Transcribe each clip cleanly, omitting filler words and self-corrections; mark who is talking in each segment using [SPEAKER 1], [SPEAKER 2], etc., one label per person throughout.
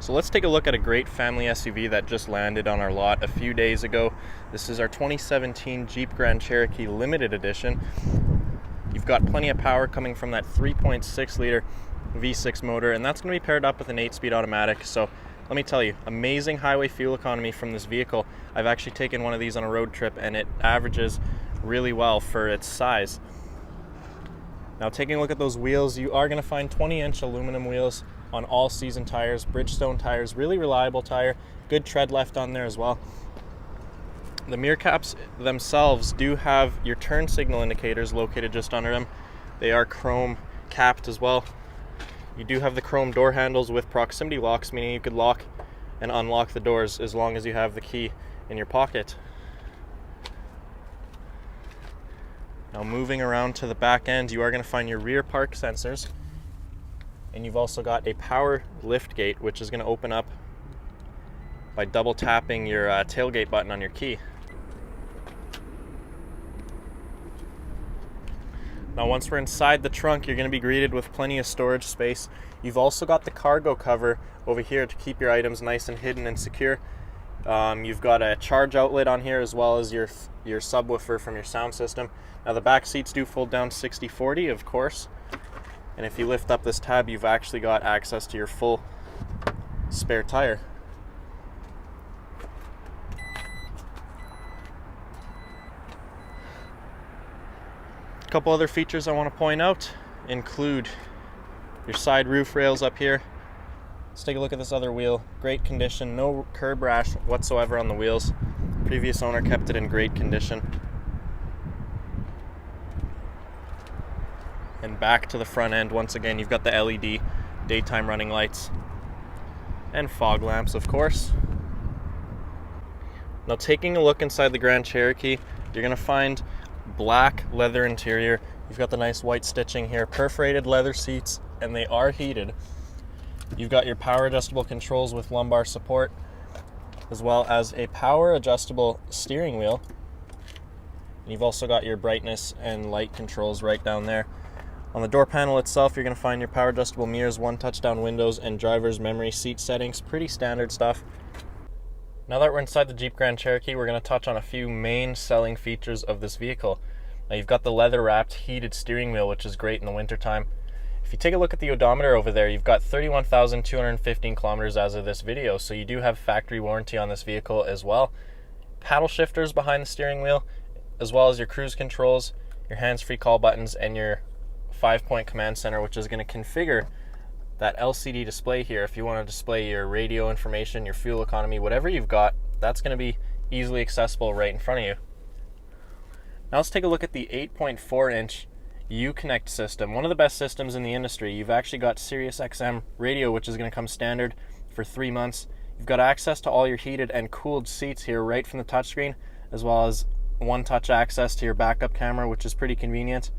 [SPEAKER 1] So let's take a look at a great family SUV that just landed on our lot a few days ago. This is our 2017 Jeep Grand Cherokee Limited Edition. You've got plenty of power coming from that 3.6 liter V6 motor, and that's going to be paired up with an 8-speed automatic. So let me tell you, amazing highway fuel economy from this vehicle. I've actually taken one of these on a road trip and it averages really well for its size. Now taking a look at those wheels, you are going to find 20-inch aluminum wheels on all season tires, Bridgestone tires, really reliable tire, good tread left on there as well. The mirror caps themselves do have your turn signal indicators located just under them. They are chrome capped as well. You do have the chrome door handles with proximity locks, meaning you could lock and unlock the doors as long as you have the key in your pocket. Now moving around to the back end, you are going to find your rear park sensors. And you've also got a power lift gate, which is going to open up by double tapping your tailgate button on your key. Now once we're inside the trunk, you're going to be greeted with plenty of storage space. You've also got the cargo cover over here to keep your items nice and hidden and secure. You've got a charge outlet on here as well as your subwoofer from your sound system. Now the back seats do fold down 60/40, of course. And if you lift up this tab, you've actually got access to your full spare tire. A couple other features I want to point out include your side roof rails up here. Let's take a look at this other wheel. Great condition, no curb rash whatsoever on the wheels. Previous owner kept it in great condition. And back to the front end, once again, you've got the LED daytime running lights and fog lamps, of course. Now taking a look inside the Grand Cherokee, you're going to find black leather interior. You've got the nice white stitching here, perforated leather seats, and they are heated. You've got your power adjustable controls with lumbar support, as well as a power adjustable steering wheel. And you've also got your brightness and light controls right down there. On the door panel itself, you're going to find your power adjustable mirrors, one touch-down windows, and driver's memory seat settings. Pretty standard stuff. Now that we're inside the Jeep Grand Cherokee, we're going to touch on a few main selling features of this vehicle. Now you've got the leather-wrapped heated steering wheel, which is great in the wintertime. If you take a look at the odometer over there, you've got 31,215 kilometers as of this video, so you do have factory warranty on this vehicle as well. Paddle shifters behind the steering wheel, as well as your cruise controls, your hands-free call buttons, and your 5-point command center, which is going to configure that LCD display here. If you want to display your radio information, your fuel economy, whatever you've got, that's going to be easily accessible right in front of you. Now let's take a look at the 8.4-inch UConnect system, one of the best systems in the industry. You've actually got Sirius XM radio, which is going to come standard for 3 months. You've got access to all your heated and cooled seats here right from the touchscreen, as well as one-touch access to your backup camera, which is pretty convenient.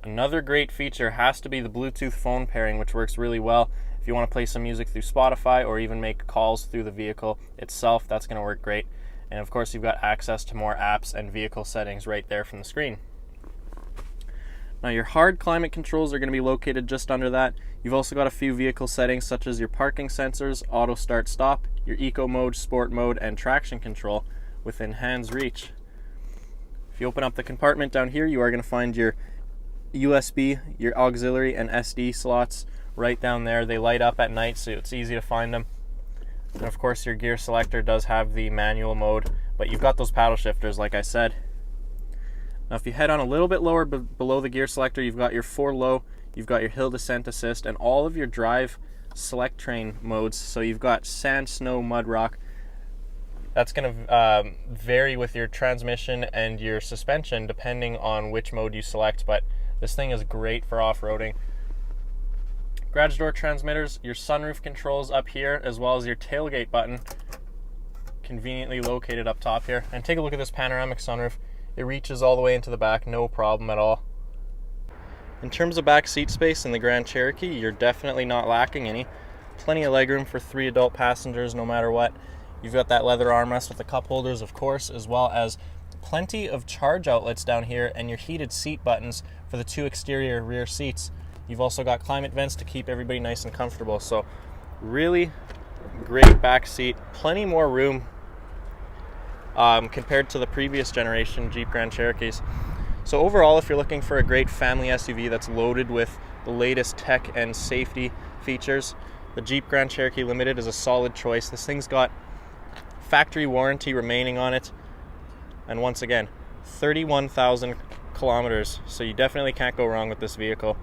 [SPEAKER 1] Another great feature has to be the Bluetooth phone pairing, which works really well. If you want to play some music through Spotify or even make calls through the vehicle itself, that's going to work great. And of course, you've got access to more apps and vehicle settings right there from the screen. Now your hard climate controls are going to be located just under that. You've also got a few vehicle settings such as your parking sensors, auto start stop, your eco mode, sport mode, and traction control within hand's reach. If you open up the compartment down here, you are going to find your USB, your auxiliary, and SD slots right down there. They light up at night, so it's easy to find them. And of course, your gear selector does have the manual mode, but you've got those paddle shifters, like I said. Now, if you head on a little bit lower below the gear selector, you've got your 4 low, you've got your hill descent assist, and all of your drive select train modes. So you've got sand, snow, mud, rock. That's going to vary with your transmission and your suspension depending on which mode you select, but this thing is great for off-roading. Garage door transmitters, your sunroof controls up here, as well as your tailgate button, conveniently located up top here. And take a look at this panoramic sunroof. It reaches all the way into the back, no problem at all. In terms of back seat space in the Grand Cherokee, you're definitely not lacking any. Plenty of legroom for 3 adult passengers no matter what. You've got that leather armrest with the cup holders, of course, as well as plenty of charge outlets down here and your heated seat buttons for the 2 exterior rear seats. You've also got climate vents to keep everybody nice and comfortable. So Really great back seat, plenty more room compared to the previous generation Jeep Grand Cherokees. So overall, if you're looking for a great family SUV that's loaded with the latest tech and safety features, the Jeep Grand Cherokee Limited is a solid choice. This thing's got factory warranty remaining on it, and once again, 31,000 kilometers, so you definitely can't go wrong with this vehicle.